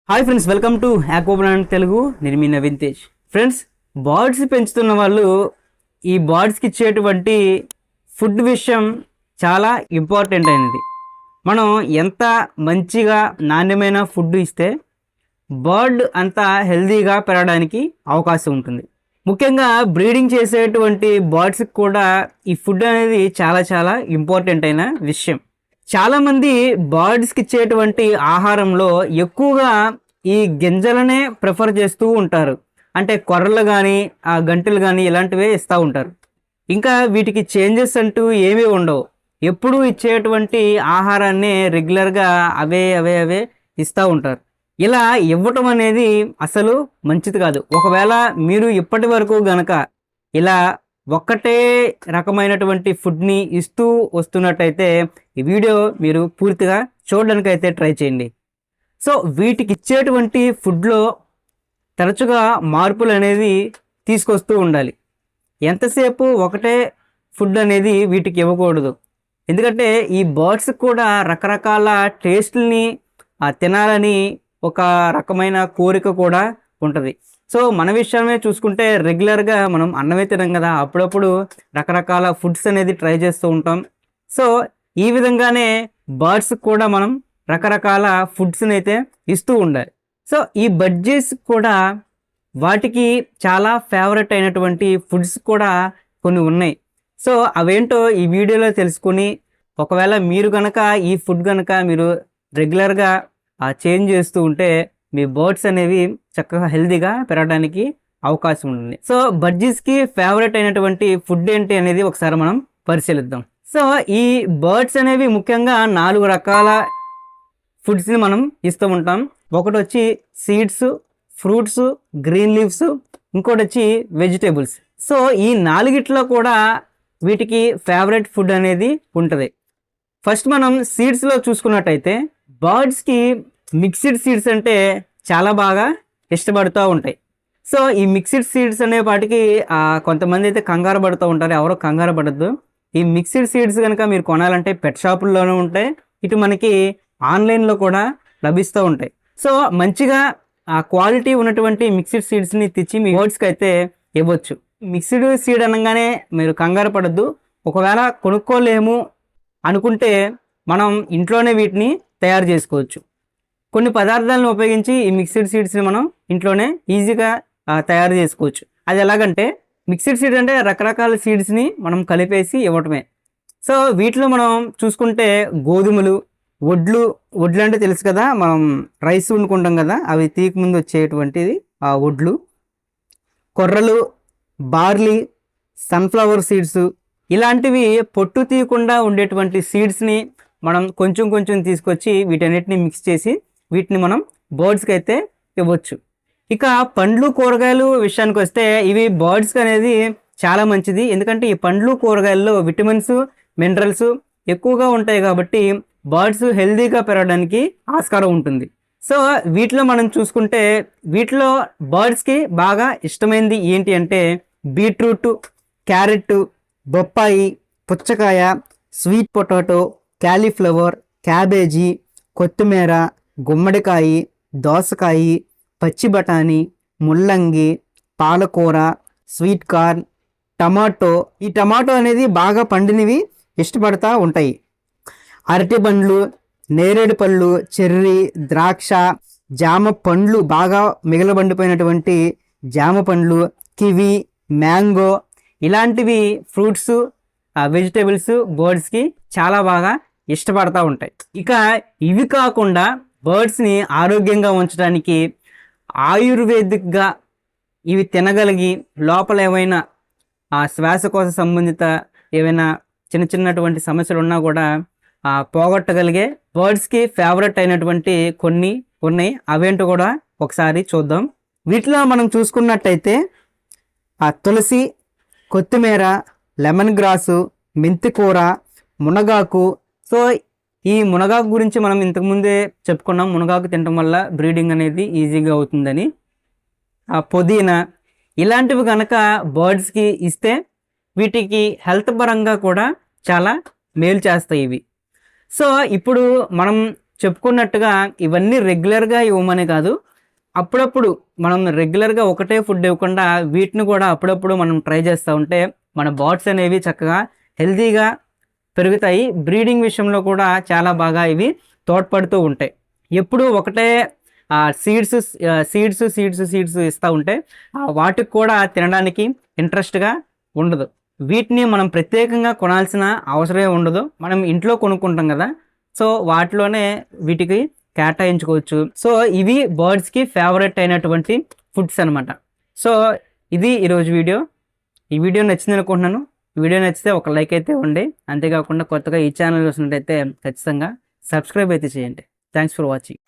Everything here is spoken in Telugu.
Hi friends, welcome to aqua brand Telugu. నేను మీ నవీన్ తేజ్. ఫ్రెండ్స్, బర్డ్స్ పెంచుతున్న వాళ్ళు ఈ బర్డ్స్కి ఇచ్చేటువంటి ఫుడ్ విషయం చాలా ఇంపార్టెంట్ అయినది. మనం ఎంత మంచిగా నాణ్యమైన ఫుడ్ ఇస్తే బర్డ్ అంత హెల్తీగా పెరగడానికి అవకాశం ఉంటుంది. ముఖ్యంగా బ్రీడింగ్ చేసేటువంటి బర్డ్స్కి కూడా ఈ ఫుడ్ అనేది చాలా చాలా ఇంపార్టెంట్ అయిన విషయం. చాలామంది బర్డ్స్కి ఇచ్చేటువంటి ఆహారంలో ఎక్కువగా ఈ గింజలనే ప్రిఫర్ చేస్తూ ఉంటారు. అంటే కొర్రలు కానీ గంటలు కానీ ఇలాంటివే ఇస్తూ ఉంటారు. ఇంకా వీటికి చేంజెస్ అంటూ ఏమీ ఉండవు. ఎప్పుడూ ఇచ్చేటువంటి ఆహారాన్ని రెగ్యులర్గా అవే ఇస్తూ ఉంటారు. ఇలా ఇవ్వటం అనేది అసలు మంచిది కాదు. ఒకవేళ మీరు ఇప్పటి వరకు గనక ఇలా ఒక్కటే రకమైనటువంటి ఫుడ్ని ఇస్తూ వస్తున్నట్టయితే ఈ వీడియో మీరు పూర్తిగా చూడడానికి అయితే ట్రై చేయండి. సో వీటికి ఇచ్చేటువంటి ఫుడ్లో తరచుగా మార్పులు అనేది తీసుకొస్తూ ఉండాలి. ఎంతసేపు ఒకటే ఫుడ్ అనేది వీటికి ఇవ్వకూడదు. ఎందుకంటే ఈ బర్డ్స్ కూడా రకరకాల టేస్ట్ని తినాలని ఒక రకమైన కోరిక కూడా ఉంటుంది. సో మన విషయమే చూసుకుంటే రెగ్యులర్గా మనం అన్నమే తినం కదా, అప్పుడప్పుడు రకరకాల ఫుడ్స్ అనేది ట్రై చేస్తూ ఉంటాం. సో ఈ విధంగానే బర్డ్స్ కూడా మనం రకరకాల ఫుడ్స్ని అయితే ఇస్తూ ఉండాలి. సో ఈ బడ్జెస్ కూడా వాటికి చాలా ఫేవరెట్ అయినటువంటి ఫుడ్స్ కూడా కొన్ని ఉన్నాయి. సో అవేంటో ఈ వీడియోలో తెలుసుకుని ఒకవేళ మీరు కనుక ఈ ఫుడ్ కనుక మీరు రెగ్యులర్గా చేంజ్ చేస్తూ ఉంటే మీ బర్డ్స్ అనేవి చక్కగా హెల్తీగా పెరగడానికి అవకాశం ఉంటుంది. సో బడ్జెస్కి ఫేవరెట్ అయినటువంటి ఫుడ్ ఏంటి అనేది ఒకసారి మనం పరిశీలిద్దాం. సో ఈ బర్డ్స్ అనేవి ముఖ్యంగా 4 రకాల ఫుడ్స్ని మనం ఇస్తూ ఉంటాం. ఒకటి వచ్చి సీడ్స్, ఫ్రూట్స్, గ్రీన్ లీవ్స్, ఇంకోటి వచ్చి వెజిటేబుల్స్. సో ఈ 4గిట్లో కూడా వీటికి ఫేవరెట్ ఫుడ్ అనేది ఉంటుంది. ఫస్ట్ మనం సీడ్స్లో చూసుకున్నట్టయితే బర్డ్స్కి మిక్స్డ్ సీడ్స్ అంటే చాలా బాగా ఇష్టపడుతూ ఉంటాయి. సో ఈ మిక్స్డ్ సీడ్స్ అనే వాటికి కొంతమంది అయితే కంగారు పడుతూ ఉంటారు. ఎవరో కంగారు పడద్దు. ఈ మిక్స్డ్ సీడ్స్ కనుక మీరు కొనాలంటే పెట్ షాపుల్లోనూ ఉంటాయి, ఇటు మనకి ఆన్లైన్లో కూడా లభిస్తూ ఉంటాయి. సో మంచిగా క్వాలిటీ ఉన్నటువంటి మిక్స్డ్ సీడ్స్ని తెచ్చి మీ బర్డ్స్కి అయితే ఇవ్వచ్చు. మిక్స్డ్ సీడ్ అనగానే మీరు కంగారు పడద్దు. ఒకవేళ కొనుక్కోలేము అనుకుంటే మనం ఇంట్లోనే వీటిని తయారు చేసుకోవచ్చు. కొన్ని పదార్థాలను ఉపయోగించి ఈ మిక్స్డ్ సీడ్స్ని మనం ఇంట్లోనే ఈజీగా తయారు చేసుకోవచ్చు. అది ఎలాగంటే మిక్స్డ్ సీడ్ అంటే రకరకాల సీడ్స్ని మనం కలిపేసి ఇవ్వటమే. సో వీటిలో మనం చూసుకుంటే గోధుమలు, వడ్లు అంటే తెలుసు కదా, మనం రైస్ వండుకుంటాం కదా, అవి తీక ముందు వచ్చేటువంటిది ఆ వడ్లు, కొర్రలు, బార్లీ, సన్ఫ్లవర్ సీడ్స్, ఇలాంటివి పొట్టు తీయకుండా ఉండేటువంటి సీడ్స్ని మనం కొంచెం తీసుకొచ్చి వీటన్నిటిని మిక్స్ చేసి వీటిని మనం బర్డ్స్కి అయితే ఇవ్వచ్చు. ఇక పండ్లు, కూరగాయలు విషయానికి వస్తే ఇవి బర్డ్స్కి అనేది చాలా మంచిది. ఎందుకంటే ఈ పండ్లు, కూరగాయల్లో విటమిన్స్, మినరల్స్ ఎక్కువగా ఉంటాయి కాబట్టి బర్డ్స్ హెల్తీగా పెరగడానికి ఆస్కారం ఉంటుంది. సో వీటిలో మనం చూసుకుంటే వీటిలో బర్డ్స్కి బాగా ఇష్టమైనది ఏంటి అంటే బీట్రూట్, క్యారెట్, బొప్పాయి, పుచ్చకాయ, స్వీట్ పొటాటో, క్యాలీఫ్లవర్, క్యాబేజీ, కొత్తిమీర, గుమ్మడికాయ, దోసకాయ, పచ్చి బఠానీ, ముల్లంగి, పాలకూర, స్వీట్ కార్న్, టమాటో. ఈ టమాటో అనేది బాగా పండినవి ఇష్టపడతా ఉంటాయి. అరటి పండ్లు, నేరేడు పళ్ళు, చెర్రీ, ద్రాక్ష, జామ పండ్లు, బాగా మిగలబండిపోయినటువంటి జామ పండ్లు, కివి, మ్యాంగో, ఇలాంటివి ఫ్రూట్స్, వెజిటేబుల్స్ బర్డ్స్కి చాలా బాగా ఇష్టపడతా ఉంటాయి. ఇక ఇవి కాకుండా బర్డ్స్ని ఆరోగ్యంగా ఉంచడానికి ఆయుర్వేదిక్గా ఇవి తినగలిగి లోపల ఏమైనా శ్వాసకోశ సంబంధిత ఏమైనా చిన్నటువంటి సమస్యలు ఉన్నా కూడా పోగొట్టగలిగే బర్డ్స్కి ఫేవరెట్ అయినటువంటి కొన్ని ఉన్నాయి. అవేంటో కూడా ఒకసారి చూద్దాం. వీటిలో మనం చూసుకున్నట్టయితే తులసి, కొత్తిమీర, లెమన్ గ్రాసు, మెంతికూర, మునగాకు. సో ఈ మునగాకు గురించి మనం ఇంతకుముందే చెప్పుకున్నాం. మునగాకు తినడం వల్ల బ్రీడింగ్ అనేది ఈజీగా అవుతుందని. పుదీనా, ఇలాంటివి కనుక బర్డ్స్కి ఇస్తే వీటికి హెల్త్ పరంగా కూడా చాలా మేలు చేస్తాయి ఇవి. సో ఇప్పుడు మనం చెప్పుకున్నట్టుగా ఇవన్నీ రెగ్యులర్గా ఇవ్వమని కాదు, అప్పుడప్పుడు మనం రెగ్యులర్గా ఒకటే ఫుడ్ ఇవ్వకుండా వీటిని కూడా అప్పుడప్పుడు మనం ట్రై చేస్తూ ఉంటే మన బాడ్స్ అనేవి చక్కగా హెల్తీగా పెరుగుతాయి. బ్రీడింగ్ విషయంలో కూడా చాలా బాగా ఇవి తోడ్పడుతూ ఉంటాయి. ఎప్పుడు ఒకటే సీడ్స్ సీడ్స్ సీడ్స్ సీడ్స్ ఇస్తూ ఉంటే వాటికి కూడా తినడానికి ఇంట్రెస్ట్గా ఉండదు. వీటిని మనం ప్రత్యేకంగా కొనాల్సిన అవసరమే ఉండదు, మనం ఇంట్లో కొనుక్కుంటాం కదా, సో వాటిలోనే వీటికి కేటాయించుకోవచ్చు. సో ఇవి బర్డ్స్కి ఫేవరెట్ అయినటువంటి ఫుడ్స్ అనమాట. సో ఇది ఈరోజు వీడియో. ఈ వీడియో నచ్చింది అనుకుంటున్నాను. వీడియో నచ్చితే ఒక లైక్ అయితే ఇవ్వండి. అంతేకాకుండా కొత్తగా ఈ ఛానల్ చూసినట్టయితే ఖచ్చితంగా సబ్స్క్రైబ్ అయితే చేయండి. Thanks for watching.